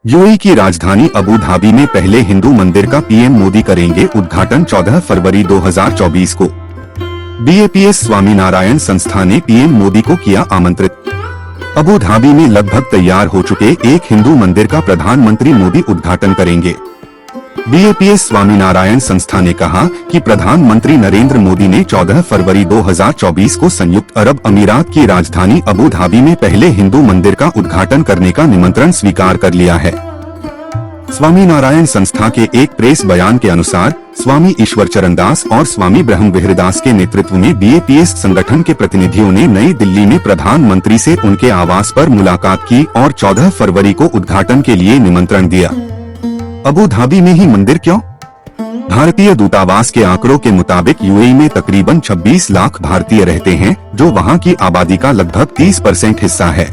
UAE की राजधानी Abu Dhabi में पहले हिंदू मंदिर का पीएम मोदी करेंगे उद्घाटन 14 फरवरी 2024 को। बीएपीएस स्वामीनारायण संस्था ने पीएम मोदी को किया आमंत्रित। अबू धाबी में लगभग तैयार हो चुके एक हिंदू मंदिर का प्रधानमंत्री मोदी उद्घाटन करेंगे। बीएपीएस स्वामीनारायण संस्था ने कहा कि प्रधानमंत्री नरेंद्र मोदी ने 14 फरवरी 2024 को संयुक्त अरब अमीरात की राजधानी अबू धाबी में पहले हिंदू मंदिर का उद्घाटन करने का निमंत्रण स्वीकार कर लिया है। स्वामीनारायण संस्था के एक प्रेस बयान के अनुसार स्वामी ईश्वर चरण दास और स्वामी ब्रह्म विहरदास के नेतृत्व में बीएपीएस संगठन के प्रतिनिधियों ने नई दिल्ली में प्रधानमंत्री से उनके आवास पर मुलाकात की और 14 फरवरी को उद्घाटन के लिए निमंत्रण दिया। अबू धाबी में ही मंदिर क्यों? भारतीय दूतावास के आंकड़ों के मुताबिक यूएई में तकरीबन 26 लाख भारतीय रहते हैं, जो वहां की आबादी का लगभग 30% हिस्सा है।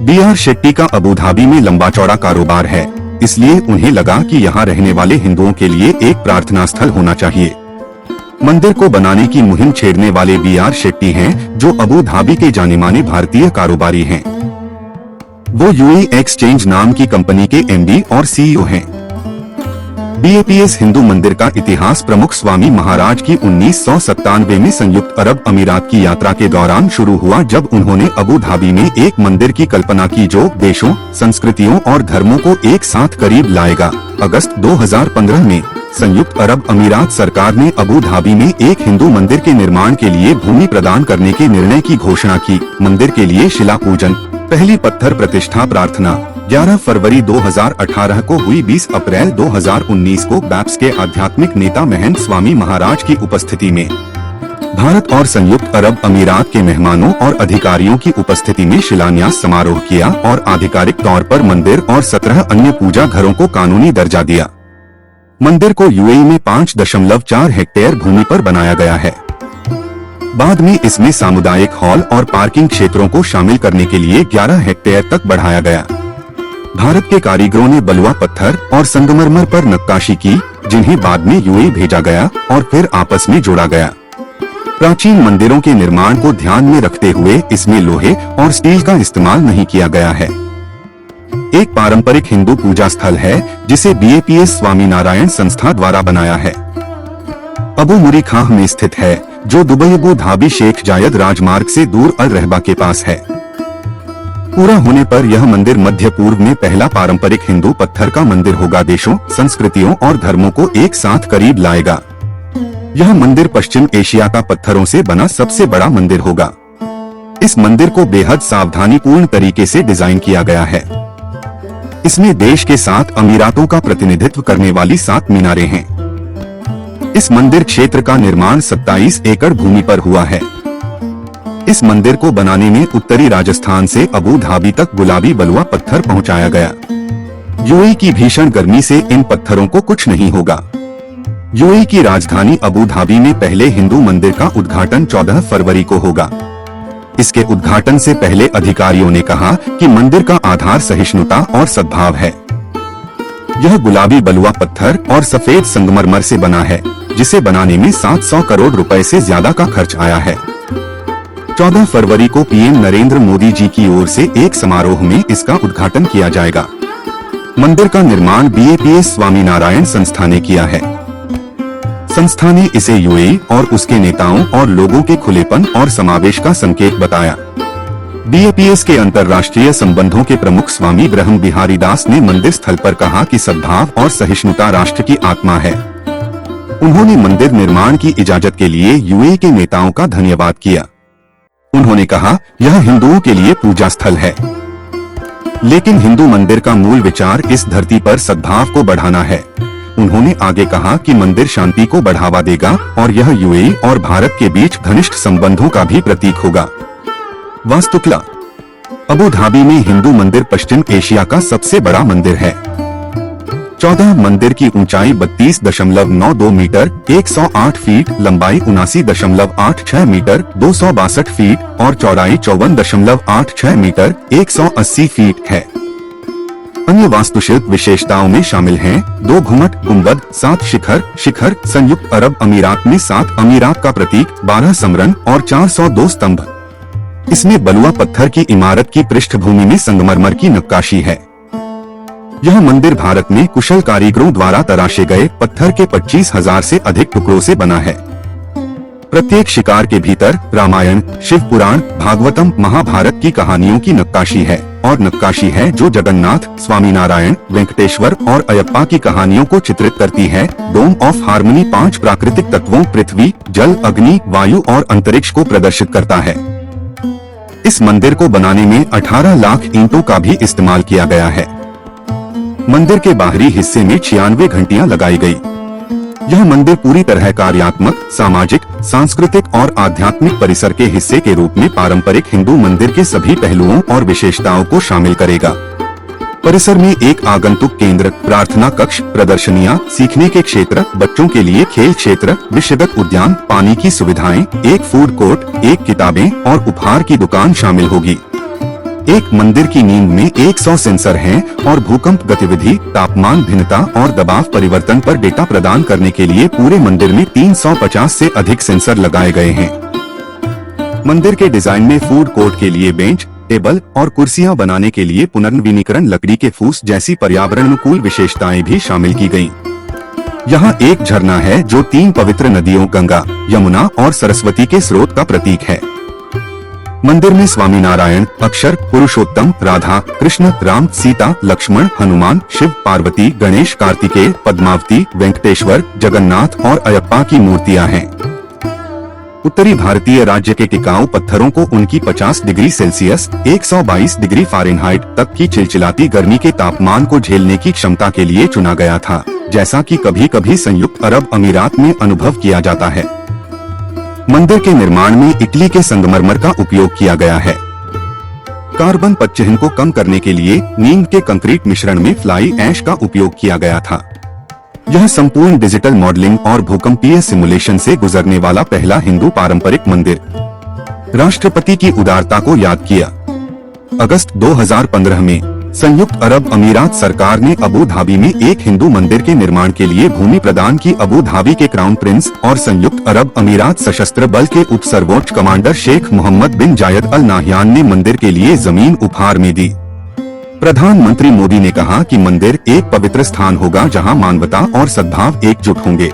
बीआर शेट्टी का अबू धाबी में लंबा चौड़ा कारोबार है, इसलिए उन्हें लगा कि यहां रहने वाले हिंदुओं के लिए एक प्रार्थना स्थल होना चाहिए। मंदिर को बनाने की मुहिम छेड़ने वाले बीआर शेट्टी हैं, जो अबू धाबी के जाने माने भारतीय कारोबारी हैं। वो यूएई एक्सचेंज नाम की कंपनी के एमडी और सीईओ हैं। बीएपीएस हिंदू मंदिर का इतिहास प्रमुख स्वामी महाराज की 1997 में संयुक्त अरब अमीरात की यात्रा के दौरान शुरू हुआ, जब उन्होंने अबू धाबी में एक मंदिर की कल्पना की जो देशों, संस्कृतियों और धर्मों को एक साथ करीब लाएगा। अगस्त 2015 में संयुक्त अरब अमीरात सरकार ने अबू धाबी में एक हिंदू मंदिर के निर्माण के लिए भूमि प्रदान करने के निर्णय की घोषणा की। मंदिर के लिए शिला पूजन, पहली पत्थर प्रतिष्ठा प्रार्थना 11 फरवरी 2018 को हुई। 20 अप्रैल 2019 को बैप्स के आध्यात्मिक नेता महंत स्वामी महाराज की उपस्थिति में भारत और संयुक्त अरब अमीरात के मेहमानों और अधिकारियों की उपस्थिति में शिलान्यास समारोह किया और आधिकारिक तौर पर मंदिर और 17 अन्य पूजा घरों को कानूनी दर्जा दिया। मंदिर को यूएई में 5.4 हेक्टेयर भूमि पर बनाया गया है। बाद में इसमें सामुदायिक हॉल और पार्किंग क्षेत्रों को शामिल करने के लिए 11 हेक्टेयर तक बढ़ाया गया। भारत के कारीगरों ने बलुआ पत्थर और संगमरमर पर नक्काशी की, जिन्हें बाद में यूएई भेजा गया और फिर आपस में जोड़ा गया। प्राचीन मंदिरों के निर्माण को ध्यान में रखते हुए इसमें लोहे और स्टील का इस्तेमाल नहीं किया गया है। एक पारंपरिक हिंदू पूजा स्थल है, जिसे बीएपीएस स्वामीनारायण संस्था द्वारा बनाया है। अबू मुरी खाह में स्थित है, जो दुबई अबू धाबी शेख जायद राजमार्ग से दूर अल रहबा के पास है। पूरा होने पर यह मंदिर मध्य पूर्व में पहला पारंपरिक हिंदू पत्थर का मंदिर होगा। देशों, संस्कृतियों और धर्मों को एक साथ करीब लाएगा। यह मंदिर पश्चिम एशिया का पत्थरों से बना सबसे बड़ा मंदिर होगा। इस मंदिर को बेहद सावधानीपूर्ण तरीके से डिजाइन किया गया है। इसमें देश के 7 अमीरातों का प्रतिनिधित्व करने वाली 7 मीनारें हैं। इस मंदिर क्षेत्र का निर्माण 27 एकड़ भूमि पर हुआ है। इस मंदिर को बनाने में उत्तरी राजस्थान से अबू धाबी तक गुलाबी बलुआ पत्थर पहुंचाया गया। यूएई की भीषण गर्मी से इन पत्थरों को कुछ नहीं होगा। यूएई की राजधानी अबू धाबी में पहले हिंदू मंदिर का उद्घाटन 14 फरवरी को होगा। इसके उद्घाटन से पहले अधिकारियों ने कहा कि मंदिर का आधार सहिष्णुता और सद्भाव है। यह गुलाबी बलुआ पत्थर और सफेद संगमरमर से बना है, जिसे बनाने में 700 करोड़ रुपए से ज्यादा का खर्च आया है। 14 फरवरी को पीएम नरेंद्र मोदी जी की ओर से एक समारोह में इसका उद्घाटन किया जाएगा। मंदिर का निर्माण बीएपीएस स्वामीनारायण संस्था ने किया है। संस्था ने इसे यूएई और उसके नेताओं और लोगों के खुलेपन और समावेश का संकेत बताया। बीएपीएस के अंतर्राष्ट्रीय संबंधों के प्रमुख स्वामी ब्रह्म बिहारी दास ने मंदिर स्थल पर कहा कि सद्भाव और सहिष्णुता राष्ट्र की आत्मा है। उन्होंने मंदिर निर्माण की इजाजत के लिए यूएई के नेताओं का धन्यवाद किया। उन्होंने कहा, यह हिंदुओं के लिए पूजा स्थल है, लेकिन हिंदू मंदिर का मूल विचार इस धरती पर सद्भाव को बढ़ाना है। उन्होंने आगे कहा कि मंदिर शांति को बढ़ावा देगा और यह यूएई और भारत के बीच घनिष्ठ संबंधों का भी प्रतीक होगा। वास्तुकला, अबू धाबी में हिंदू मंदिर पश्चिम एशिया का सबसे बड़ा मंदिर है। 14 मंदिर की ऊंचाई 32.92 मीटर, 108 फीट, लंबाई 79.86 मीटर, 262 फीट और चौड़ाई 54.86 मीटर, 180 फीट है। अन्य वास्तुशिल्प विशेषताओं में शामिल हैं 2 घुमट गुंबद, 7 शिखर, संयुक्त अरब अमीरात में 7 अमीरात का प्रतीक, 12 समरन और 402 स्तंभ। इसमें बलुआ पत्थर की इमारत की पृष्ठभूमि में संगमरमर की नक्काशी है। यह मंदिर भारत में कुशल कारीगरों द्वारा तराशे गए पत्थर के 25,000 से अधिक टुकड़ों से बना है। प्रत्येक शिकार के भीतर रामायण, शिव पुराण, भागवतम, महाभारत की कहानियों की नक्काशी है और नक्काशी है जो जगन्नाथ, स्वामीनारायण, वेंकटेश्वर और अयप्पा की कहानियों को चित्रित करती है। डोम ऑफ हार्मनी 5 प्राकृतिक तत्वों पृथ्वी, जल, अग्नि, वायु और अंतरिक्ष को प्रदर्शित करता है। इस मंदिर को बनाने में 18 लाख ईंटों का भी इस्तेमाल किया गया है। मंदिर के बाहरी हिस्से में 96 घंटियां लगाई गई। यह मंदिर पूरी तरह कार्यात्मक, सामाजिक, सांस्कृतिक और आध्यात्मिक परिसर के हिस्से के रूप में पारंपरिक हिंदू मंदिर के सभी पहलुओं और विशेषताओं को शामिल करेगा। परिसर में एक आगंतुक केंद्र, प्रार्थना कक्ष, प्रदर्शनियां, सीखने के क्षेत्र, बच्चों के लिए खेल क्षेत्र, विषयगत उद्यान, पानी की सुविधाएं, एक फूड कोर्ट, एक किताबें और उपहार की दुकान शामिल होगी। एक मंदिर की नींव में 100 सेंसर हैं और भूकंप गतिविधि, तापमान भिन्नता और दबाव परिवर्तन पर डेटा प्रदान करने के लिए पूरे मंदिर में 350 से अधिक सेंसर लगाए गए हैं। मंदिर के डिजाइन में फूड कोर्ट के लिए बेंच, टेबल और कुर्सियां बनाने के लिए पुनर्नवीनीकरण लकड़ी के फूस जैसी पर्यावरण अनुकूल विशेषताएं भी शामिल की गयी। यहाँ एक झरना है जो 3 पवित्र नदियों गंगा, यमुना और सरस्वती के स्रोत का प्रतीक है। मंदिर में स्वामीनारायण, अक्षर, पुरुषोत्तम, राधा, कृष्ण, राम, सीता, लक्ष्मण, हनुमान, शिव, पार्वती, गणेश, कार्तिकेय, पद्मावती, वेंकटेश्वर, जगन्नाथ और अयप्पा की मूर्तियां हैं। उत्तरी भारतीय राज्य के टिकाऊ पत्थरों को उनकी 50 डिग्री सेल्सियस 122 डिग्री फ़ारेनहाइट तक की चिलचिलाती गर्मी के तापमान को झेलने की क्षमता के लिए चुना गया था, जैसा कि कभी-कभी संयुक्त अरब अमीरात में अनुभव किया जाता है। मंदिर के निर्माण में इटली के संगमरमर का उपयोग किया गया है। कार्बन पदचिह्न को कम करने के लिए नीम के कंक्रीट मिश्रण में फ्लाई ऐश का उपयोग किया गया था। यह संपूर्ण डिजिटल मॉडलिंग और भूकंपीय सिमुलेशन से गुजरने वाला पहला हिंदू पारंपरिक मंदिर। राष्ट्रपति की उदारता को याद किया। अगस्त 2015 में संयुक्त अरब अमीरात सरकार ने अबू धाबी में एक हिंदू मंदिर के निर्माण के लिए भूमि प्रदान की। अबू धाबी के क्राउन प्रिंस और संयुक्त अरब अमीरात सशस्त्र बल के उप सर्वोच्च कमांडर शेख मोहम्मद बिन जायद अल नाह्यान ने मंदिर के लिए जमीन उपहार में दी। प्रधानमंत्री मोदी ने कहा कि मंदिर एक पवित्र स्थान होगा जहां मानवता और सद्भाव एकजुट होंगे।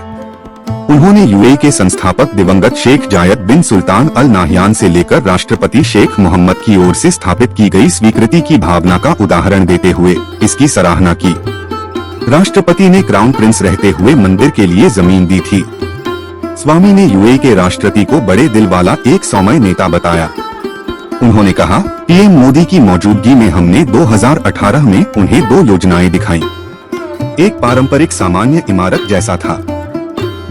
उन्होंने यूएई के संस्थापक दिवंगत शेख जायद बिन सुल्तान अल नाह्यान से लेकर राष्ट्रपति शेख मोहम्मद की ओर से स्थापित की गई स्वीकृति की भावना का उदाहरण देते हुए इसकी सराहना की। राष्ट्रपति ने क्राउन प्रिंस रहते हुए मंदिर के लिए जमीन दी थी। स्वामी ने यूएई के राष्ट्रपति को बड़े दिल वाला एक सौम्य नेता बताया। उन्होंने कहा, पीएम मोदी की मौजूदगी में हमने 2018 में उन्हें 2 योजनाएं दिखाई। एक पारंपरिक सामान्य इमारत जैसा था,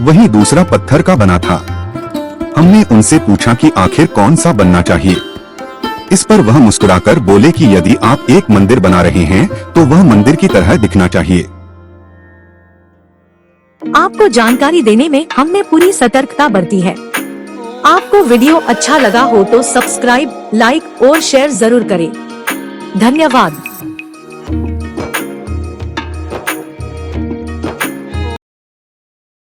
वहीं दूसरा पत्थर का बना था। हमने उनसे पूछा कि आखिर कौन सा बनना चाहिए। इस पर वह मुस्कुराकर बोले कि यदि आप एक मंदिर बना रहे हैं तो वह मंदिर की तरह दिखना चाहिए। आपको जानकारी देने में हमने पूरी सतर्कता बरती है। आपको वीडियो अच्छा लगा हो तो सब्सक्राइब, लाइक और शेयर जरूर करें। धन्यवाद।